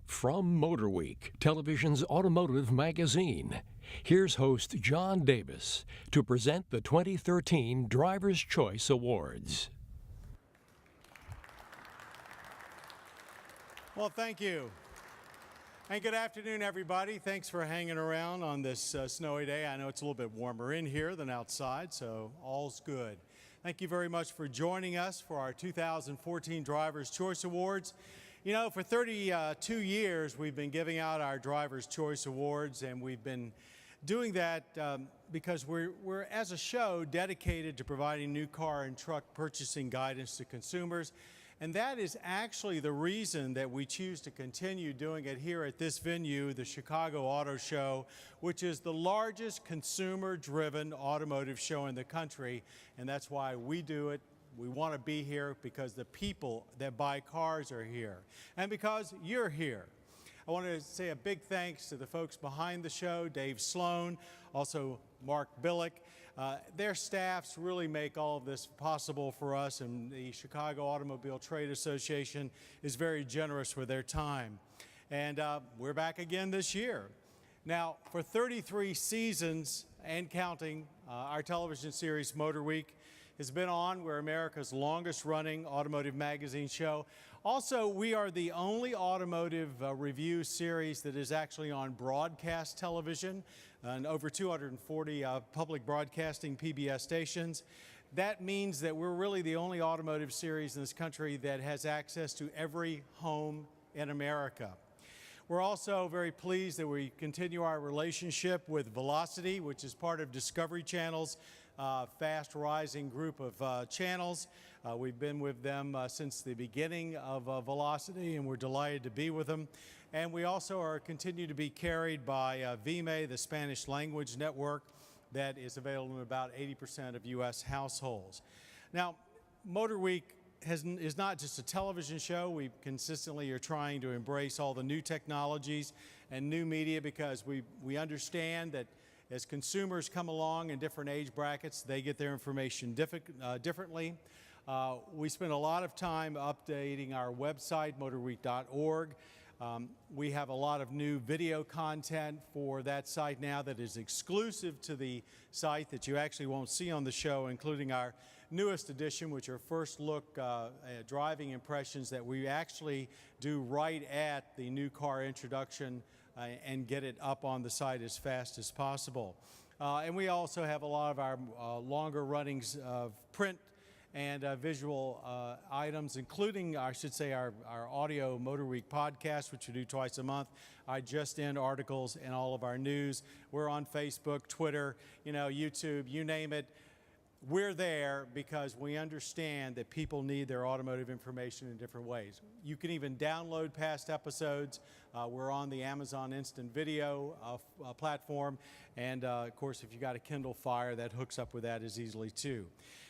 From MotorWeek, television's automotive magazine, here's host John Davis to present the 2013 Driver's Choice Awards. Well, thank you. And good afternoon, everybody. Thanks for hanging around on this snowy day. I know it's a little bit warmer in here than outside, so all's good. Thank you very much for joining us for our 2014 Driver's Choice Awards. You know, for 32 years, we've been giving out our Driver's Choice Awards, and we've been doing that because we're, as a show, dedicated to providing new car and truck purchasing guidance to consumers. And that is actually the reason that we choose to continue doing it here at this venue, the Chicago Auto Show, which is the largest consumer-driven automotive show in the country. And that's why we do it. We want to be here because the people that buy cars are here and because you're here. I want to say a big thanks to the folks behind the show, Dave Sloan, also Mark Billick. Their staffs really make all of this possible for us, and the Chicago Automobile Trade Association is very generous with their time. And we're back again this year. Now, for 33 seasons and counting, our television series MotorWeek has been on. We're America's longest running automotive magazine show. Also, we are the only automotive review series that is actually on broadcast television and over 240 public broadcasting PBS stations. That means that we're really the only automotive series in this country that has access to every home in America. We're also very pleased that we continue our relationship with Velocity, which is part of Discovery Channel's fast rising group of channels. We've been with them since the beginning of Velocity, and we're delighted to be with them. And we also continue to be carried by VME, the Spanish language network that is available in about 80% of U.S. households. Now, MotorWeek is not just a television show. We consistently are trying to embrace all the new technologies and new media because we understand that as consumers come along in different age brackets, they get their information differently. We spend a lot of time updating our website, motorweek.org. We have a lot of new video content for that site now that is exclusive to the site that you actually won't see on the show, including our newest edition, which are first look driving impressions that we actually do right at the new car introduction and get it up on the site as fast as possible. And we also have a lot of our longer runnings of print and visual items, including, I should say, our audio MotorWeek podcast, which we do twice a month. I just end articles and all of our news. We're on Facebook, Twitter, YouTube, you name it. We're there because we understand that people need their automotive information in different ways. You can even download past episodes. We're on the Amazon Instant Video platform. And of course, if you got a Kindle Fire, that hooks up with that as easily too.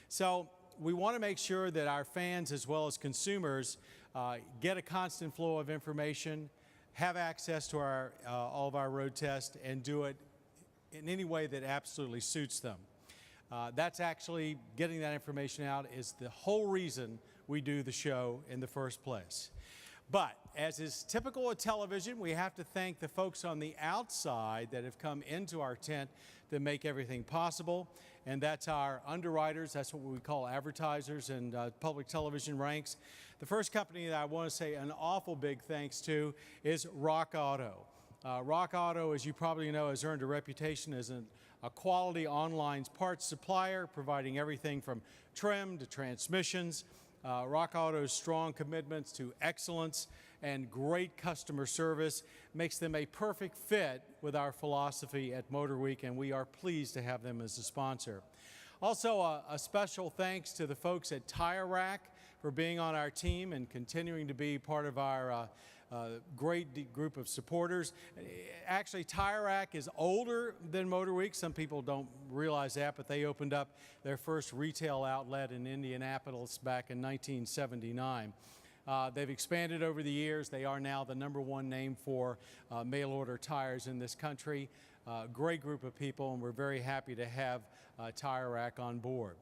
So we want to make sure that our fans as well as consumers get a constant flow of information, have access to all of our road tests, and do it in any way that absolutely suits them. That's actually getting that information out is the whole reason we do the show in the first place. But as is typical of television, we have to thank the folks on the outside that have come into our tent that make everything possible. And that's our underwriters. That's what we call advertisers in public television ranks. The first company that I want to say an awful big thanks to is Rock Auto. Rock Auto, as you probably know, has earned a reputation as a quality online parts supplier, providing everything from trim to transmissions. Rock Auto's strong commitments to excellence and great customer service makes them a perfect fit with our philosophy at MotorWeek, and we are pleased to have them as a sponsor. Also, a special thanks to the folks at Tire Rack for being on our team and continuing to be part of our great group of supporters. Actually, Tire Rack is older than MotorWeek. Some people don't realize that, but they opened up their first retail outlet in Indianapolis back in 1979. They've expanded over the years. They are now the #1 name for mail order tires in this country. Great group of people, and we're very happy to have Tire Rack on board.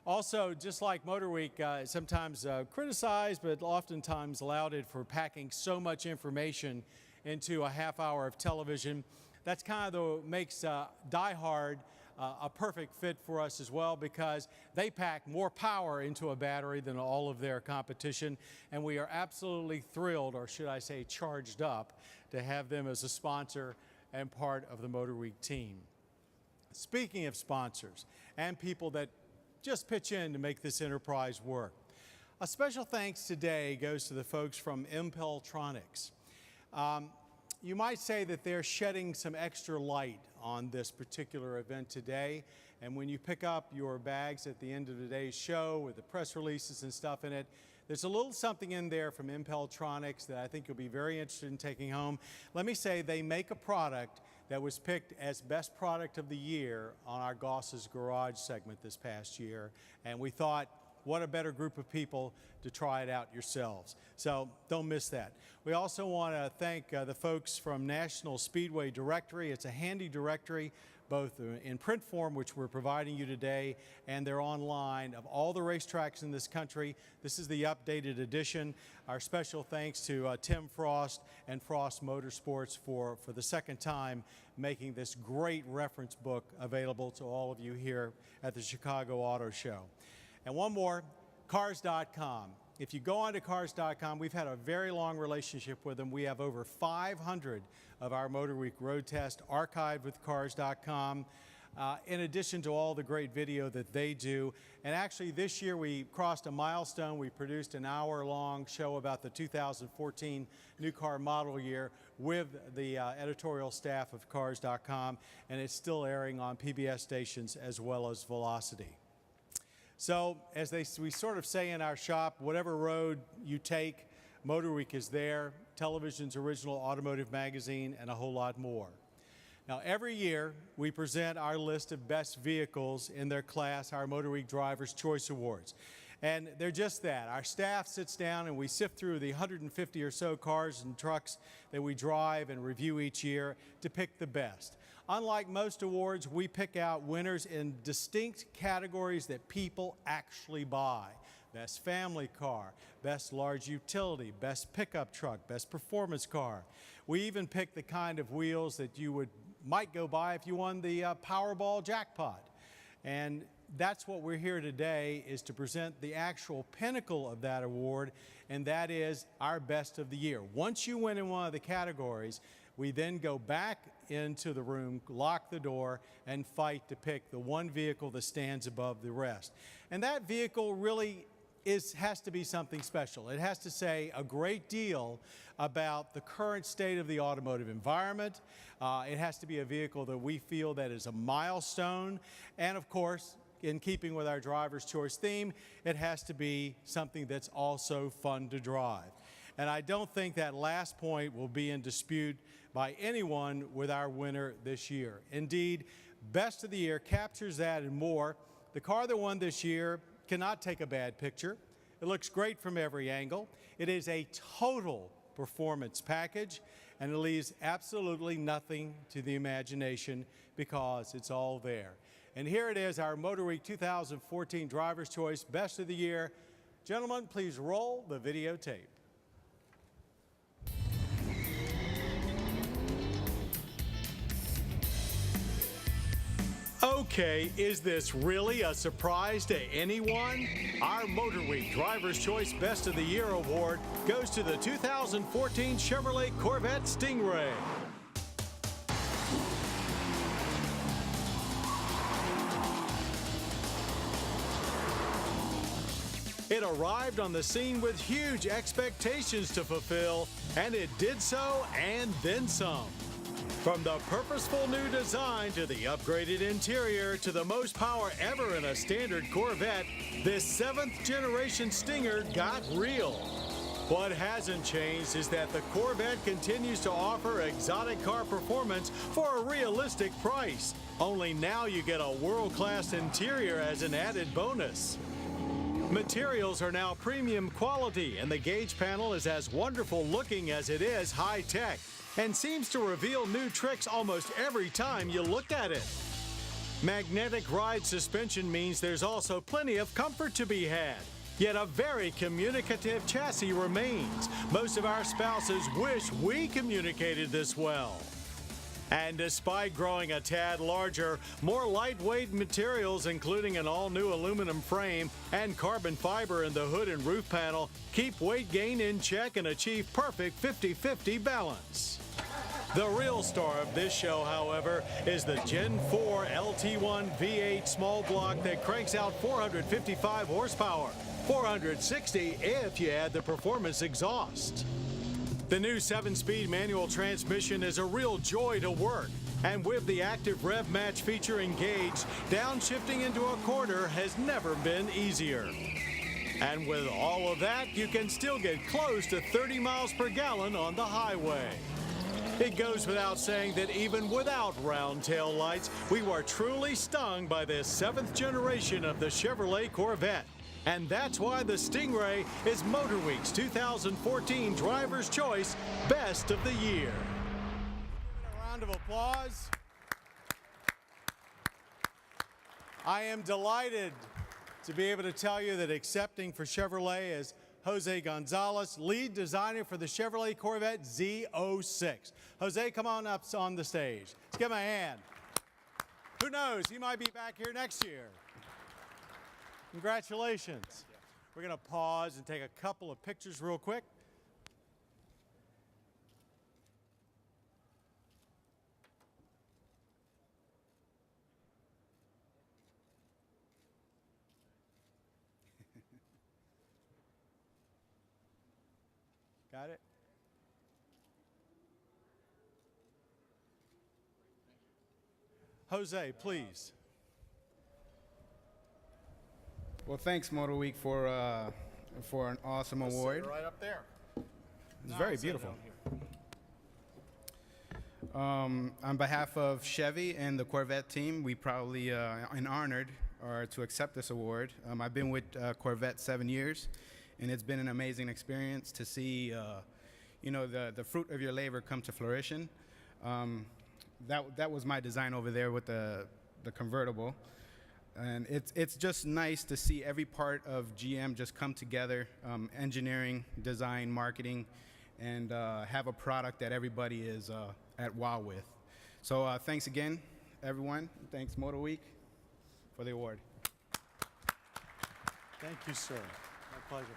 Also, just like MotorWeek, sometimes criticized, but oftentimes lauded for packing so much information into a half hour of television. That's kind of makes Die Hard a perfect fit for us as well, because they pack more power into a battery than all of their competition, and we are absolutely thrilled, or should I say charged up, to have them as a sponsor and part of the MotorWeek team. Speaking of sponsors and people that just pitch in to make this enterprise work, a special thanks today goes to the folks from Impeltronics. You might say that they're shedding some extra light on this particular event today, and when you pick up your bags at the end of today's show with the press releases and stuff in it, there's a little something in there from Impeltronics that I think you'll be very interested in taking home. Let me say they make a product that was picked as best product of the year on our Goss's Garage segment this past year, and we thought, what a better group of people to try it out yourselves. So don't miss that. We also want to thank the folks from National Speedway Directory. It's a handy directory, both in print form, which we're providing you today, and they're online, of all the racetracks in this country. This is the updated edition. Our special thanks to Tim Frost and Frost Motorsports for the second time making this great reference book available to all of you here at the Chicago Auto Show. And one more, Cars.com. If you go on to Cars.com, we've had a very long relationship with them. We have over 500 of our MotorWeek road tests archived with Cars.com, in addition to all the great video that they do. And actually this year we crossed a milestone. We produced an hour-long show about the 2014 new car model year with the editorial staff of Cars.com, and it's still airing on PBS stations as well as Velocity. So as we sort of say in our shop, whatever road you take, MotorWeek is there, television's original automotive magazine, and a whole lot more. Now, every year we present our list of best vehicles in their class, our MotorWeek Driver's Choice Awards. And they're just that. Our staff sits down and we sift through the 150 or so cars and trucks that we drive and review each year to pick the best. Unlike most awards, we pick out winners in distinct categories that people actually buy. Best family car, best large utility, best pickup truck, best performance car. We even pick the kind of wheels that you might go buy if you won the Powerball jackpot. And that's what we're here today, is to present the actual pinnacle of that award, and that is our best of the year. Once you win in one of the categories, we then go back into the room, lock the door, and fight to pick the one vehicle that stands above the rest. And that vehicle really has to be something special. It has to say a great deal about the current state of the automotive environment. It has to be a vehicle that we feel that is a milestone. And of course, in keeping with our driver's choice theme, it has to be something that's also fun to drive. And I don't think that last point will be in dispute by anyone with our winner this year. Indeed, Best of the Year captures that and more. The car that won this year cannot take a bad picture. It looks great from every angle. It is a total performance package, and it leaves absolutely nothing to the imagination because it's all there. And here it is, our MotorWeek 2014 Driver's Choice Best of the Year. Gentlemen, please roll the videotape. Okay, is this really a surprise to anyone? Our MotorWeek Driver's Choice Best of the Year award goes to the 2014 Chevrolet Corvette Stingray. It arrived on the scene with huge expectations to fulfill, and it did so and then some. From the purposeful new design to the upgraded interior to the most power ever in a standard Corvette, this 7th generation Stinger got real. What hasn't changed is that the Corvette continues to offer exotic car performance for a realistic price. Only now you get a world-class interior as an added bonus. Materials are now premium quality, and the gauge panel is as wonderful looking as it is high-tech, and seems to reveal new tricks almost every time you look at it. Magnetic ride suspension means there's also plenty of comfort to be had. Yet a very communicative chassis remains. Most of our spouses wish we communicated this well. And despite growing a tad larger, more lightweight materials, including an all-new aluminum frame and carbon fiber in the hood and roof panel, keep weight gain in check and achieve perfect 50-50 balance. The real star of this show, however, is the Gen 4 LT1 V8 small block that cranks out 455 horsepower, 460 if you add the performance exhaust. The new 7-speed manual transmission is a real joy to work, and with the active rev match feature engaged, downshifting into a corner has never been easier. And with all of that, you can still get close to 30 miles per gallon on the highway. It goes without saying that even without round tail lights, we were truly stung by this 7th generation of the Chevrolet Corvette. And that's why the Stingray is MotorWeek's 2014 Driver's Choice Best of the Year. Give it a round of applause. I am delighted to be able to tell you that accepting for Chevrolet is Jose Gonzalez, lead designer for the Chevrolet Corvette Z06. Jose, come on up on the stage. Let's give him a hand. Who knows, he might be back here next year. Congratulations. We're going to pause and take a couple of pictures real quick. Got it? Jose, please. Well, thanks, MotorWeek, for an awesome award. Right up there. It's very beautiful. On behalf of Chevy and the Corvette team, we proudly and honored are to accept this award. I've been with Corvette 7 years, and it's been an amazing experience to see, the fruit of your labor come to fruition. That was my design over there with the convertible. And it's just nice to see every part of GM just come together, engineering, design, marketing, and have a product that everybody is at wow with. So thanks again, everyone. Thanks, MotorWeek, for the award. Thank you, sir. My pleasure.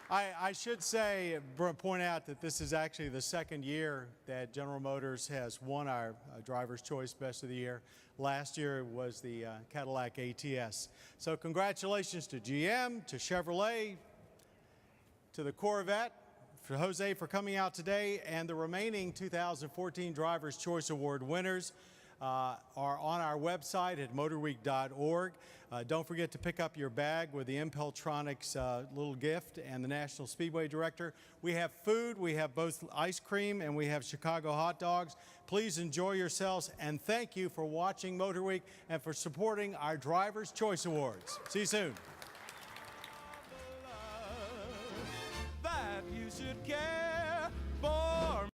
I should say, point out that this is actually the second year that General Motors has won our Driver's Choice Best of the Year. Last year it was the Cadillac ATS. So congratulations to GM, to Chevrolet, to the Corvette, for Jose for coming out today, and the remaining 2014 Driver's Choice Award winners are on our website at motorweek.org. Don't forget to pick up your bag with the Impeltronics little gift and the National Speedway Director. We have food, we have both ice cream, and we have Chicago hot dogs. Please enjoy yourselves, and thank you for watching MotorWeek and for supporting our Driver's Choice Awards. See you soon. That you should care.